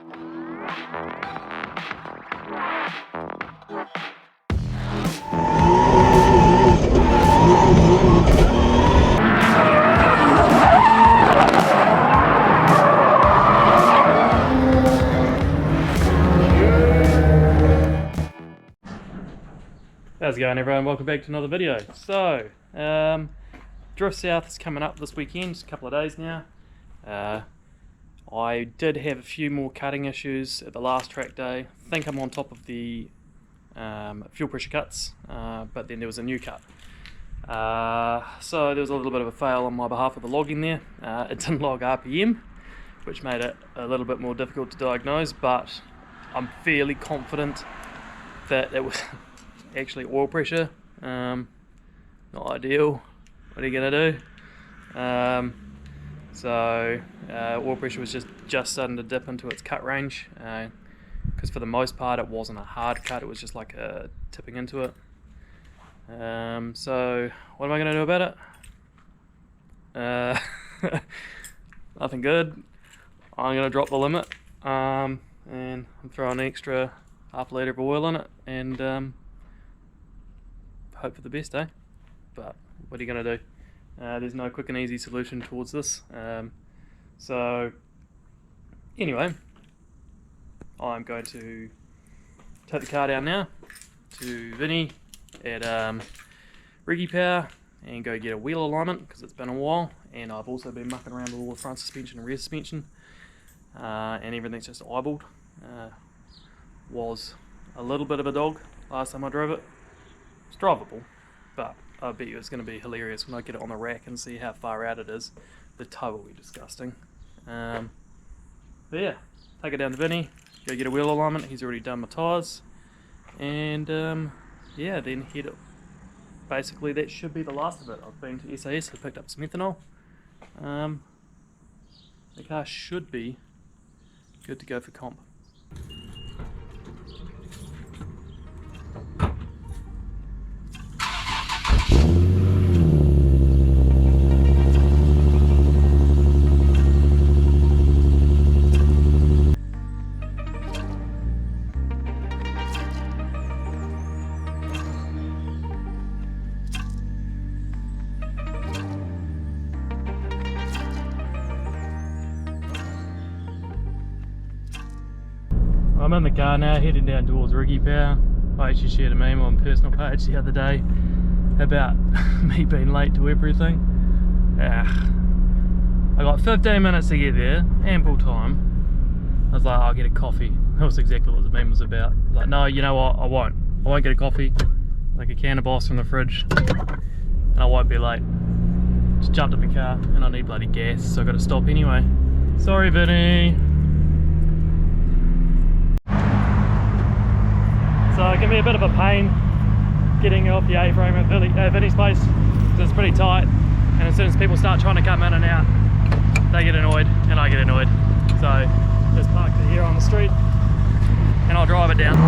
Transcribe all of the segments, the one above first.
How's it going, everyone? Welcome back to another video. So, Drift South is coming up this weekend, just a couple of days now. I did have a few more cutting issues at the last track day. I think I'm on top of the fuel pressure cuts, but then there was a new cut. So there was a little bit of a fail on my behalf with the logging there. It didn't log RPM, which made it a little bit more difficult to diagnose, but I'm fairly confident that it was actually oil pressure. Not ideal. What are you gonna do? Oil pressure was just starting to dip into its cut range, because for the most part it wasn't a hard cut, it was just like a tipping into it. So what am I gonna do about it? Nothing good. I'm gonna drop the limit, and I'm throwing an extra half litre of oil in it, and hope for the best, eh? But what are you going to do? There's no quick and easy solution towards this. So anyway, I'm going to take the car down now to Vinny at Riggy Power and go get a wheel alignment, because it's been a while, and I've also been mucking around with all the front suspension and rear suspension, and everything's just eyeballed. Was a little bit of a dog last time I drove it. It's drivable, but I bet you it's going to be hilarious when I get it on the rack and see how far out it is. The tow will be disgusting. But yeah, take it down to Vinny, go get a wheel alignment. He's already done my tyres, and yeah, then head it. Basically that should be the last of it. I've been to SAS, I picked up some ethanol. The car should be good to go for comp. I'm in the car now, heading down towards Riggy Power. I actually shared a meme on my personal page the other day about me being late to everything. I got 15 minutes to get there, ample time. I was like, I'll get a coffee. That was exactly what the meme was about. I was like, no, you know what, I won't get a coffee. Like a can of Boss from the fridge, and I won't be late. Just jumped in the car, and I need bloody gas, so I got to stop anyway. Sorry, Vinny. So it can be a bit of a pain getting off the A-frame at Vinny's place, because it's pretty tight, and as soon as people start trying to come in and out, they get annoyed and I get annoyed. So just park it here on the street and I'll drive it down.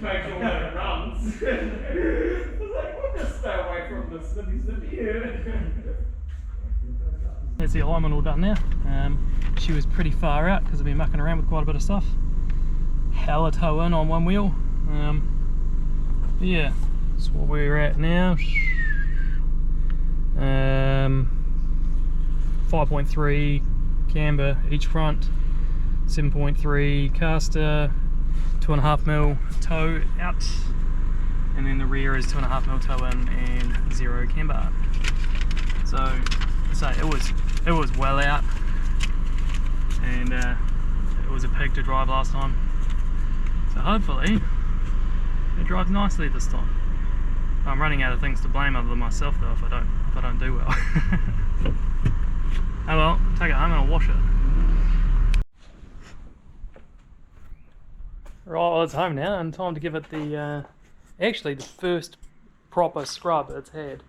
make sure that it runs. I was like, we'll just stay away from the snippy here. There's the alignment all done now. She was pretty far out because I've been mucking around with quite a bit of stuff. Hella toe in on one wheel. Yeah, that's where we're at now. 5.3 camber each front, 7.3 caster, 2.5mm toe out, and then the rear is 2.5mm toe in and 0 camber. So it was well out, and it was a pig to drive last time. So hopefully it drives nicely this time. I'm running out of things to blame other than myself though if I don't do well. Oh well, take it home and I'll wash it. Right, well it's home now and time to give it the actually the first proper scrub it's had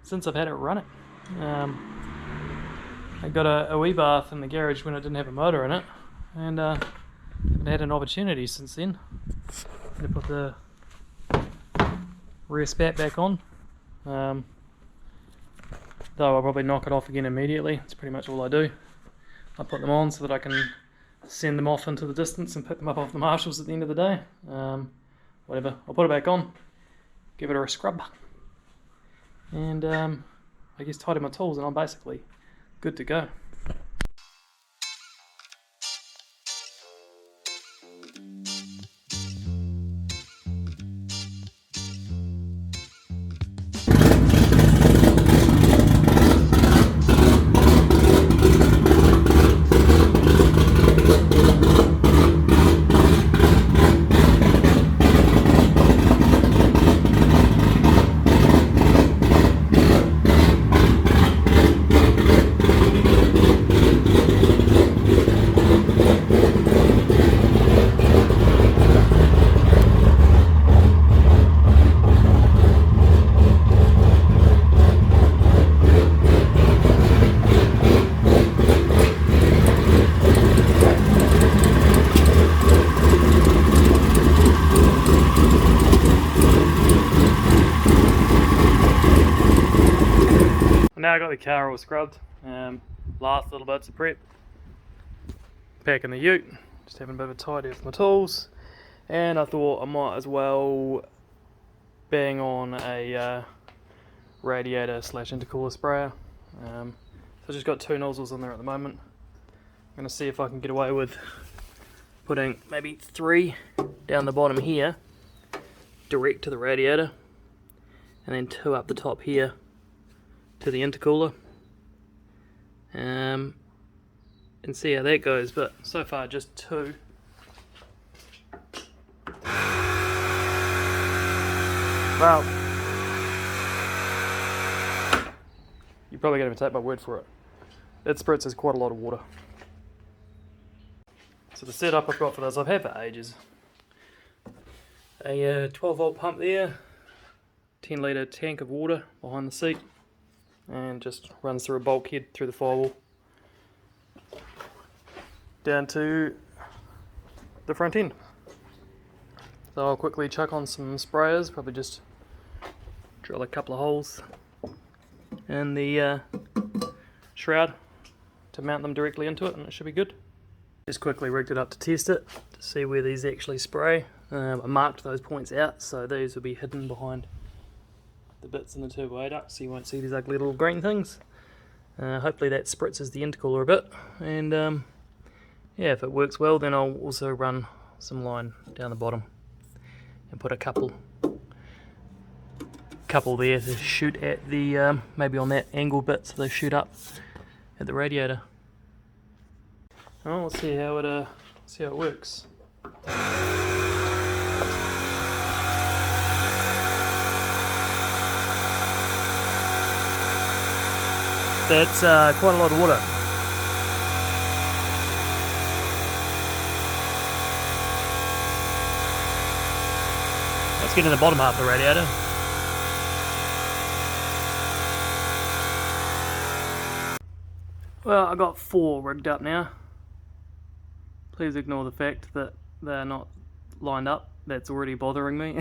since I've had it running. I got a wee bath in the garage when it didn't have a motor in it, and haven't had an opportunity since then to put the rear spat back on. Though I'll probably knock it off again immediately. It's pretty much all I do. I put them on so that I can send them off into the distance and pick them up off the marshals at the end of the day. Whatever, I'll put it back on, give it a scrub, and I guess tidy my tools and I'm basically good to go. Now I got the car all scrubbed. Last little bits of prep. Back in the ute, just having a bit of a tidy with my tools, and I thought I might as well bang on a radiator / intercooler sprayer. So I've just got 2 nozzles in there at the moment. I'm going to see if I can get away with putting maybe 3 down the bottom here, direct to the radiator, and then 2 up the top here to the intercooler, and see how that goes. But so far just 2. Well, you're probably going to take my word for it. It spritzes quite a lot of water. So the setup I've got for this, I've had for ages. A 12 volt pump there, 10 litre tank of water behind the seat, and just runs through a bulkhead through the firewall down to the front end. So I'll quickly chuck on some sprayers, probably just drill a couple of holes in the shroud to mount them directly into it, and it should be good. Just quickly rigged it up to test it, to see where these actually spray. I marked those points out, so these will be hidden behind the bits in the turbo air duct, so you won't see these ugly little green things. Hopefully that spritzes the intercooler a bit, and yeah, if it works well, then I'll also run some line down the bottom and put a couple there to shoot at the maybe on that angle bit, so they shoot up at the radiator. Well, let's see how it works. That's quite a lot of water. Let's get in the bottom half of the radiator. Well, I got 4 rigged up now. Please ignore the fact that they're not lined up. That's already bothering me.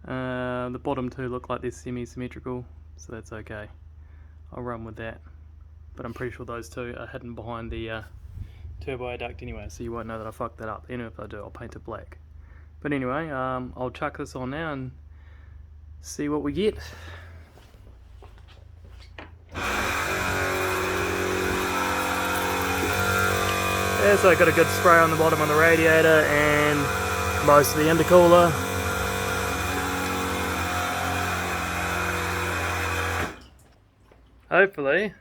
The bottom 2 look like they're semi-symmetrical, so that's okay. I'll run with that, but I'm pretty sure those 2 are hidden behind the turbo air duct anyway, so you won't know that I fucked that up. Even if I do, I'll paint it black. But anyway, I'll chuck this on now and see what we get. Yeah, so I got a good spray on the bottom of the radiator and most of the intercooler. Hopefully,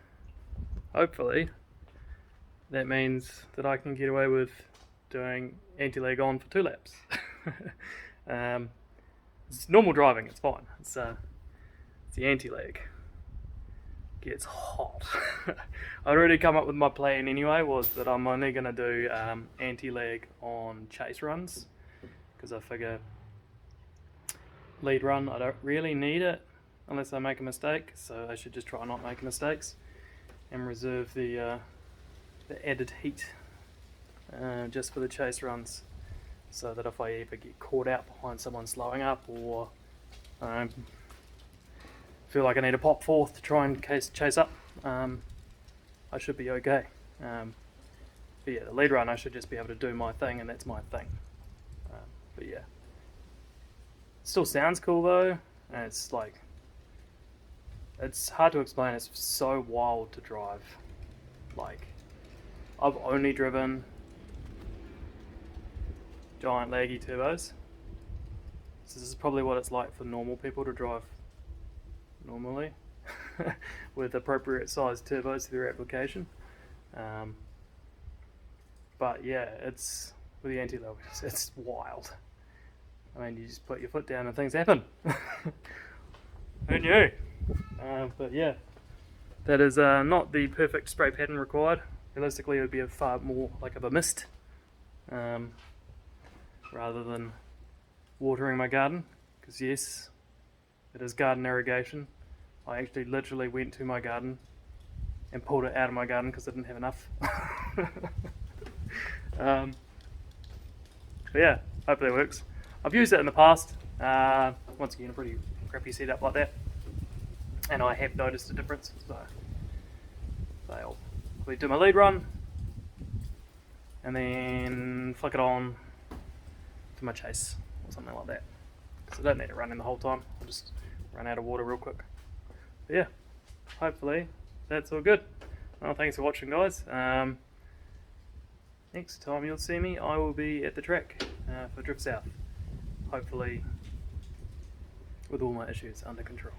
that means that I can get away with doing anti-lag on for 2 laps. It's normal driving, it's fine. It's the anti-lag gets hot. I'd already come up with my plan anyway, was that I'm only going to do anti-lag on chase runs, because I figure lead run I don't really need it unless I make a mistake, so I should just try not make mistakes and reserve the added heat just for the chase runs, so that if I ever get caught out behind someone slowing up, or feel like I need to pop forth to try and chase up, I should be okay. But yeah, the lead run I should just be able to do my thing, and that's my thing. But yeah, it still sounds cool though, and it's like, it's hard to explain. It's so wild to drive. Like, I've only driven giant laggy turbos, so this is probably what it's like for normal people to drive normally with appropriate sized turbos to their application. But yeah, it's with the anti-lag, it's wild. I mean, you just put your foot down and things happen. Who knew? But yeah, that is not the perfect spray pattern required. Realistically, it would be a far more like of a mist, rather than watering my garden, because yes, it is garden irrigation. I actually literally went to my garden and pulled it out of my garden because I didn't have enough. But yeah, hopefully it works. I've used it in the past, once again a pretty crappy setup like that, and I have noticed a difference, so I'll do my lead run and then flick it on to my chase or something like that, because I don't need it running the whole time. I'll just run out of water real quick. But yeah, hopefully that's all good. Well, thanks for watching, guys. Next time you'll see me, I will be at the track for Drift South, hopefully with all my issues under control.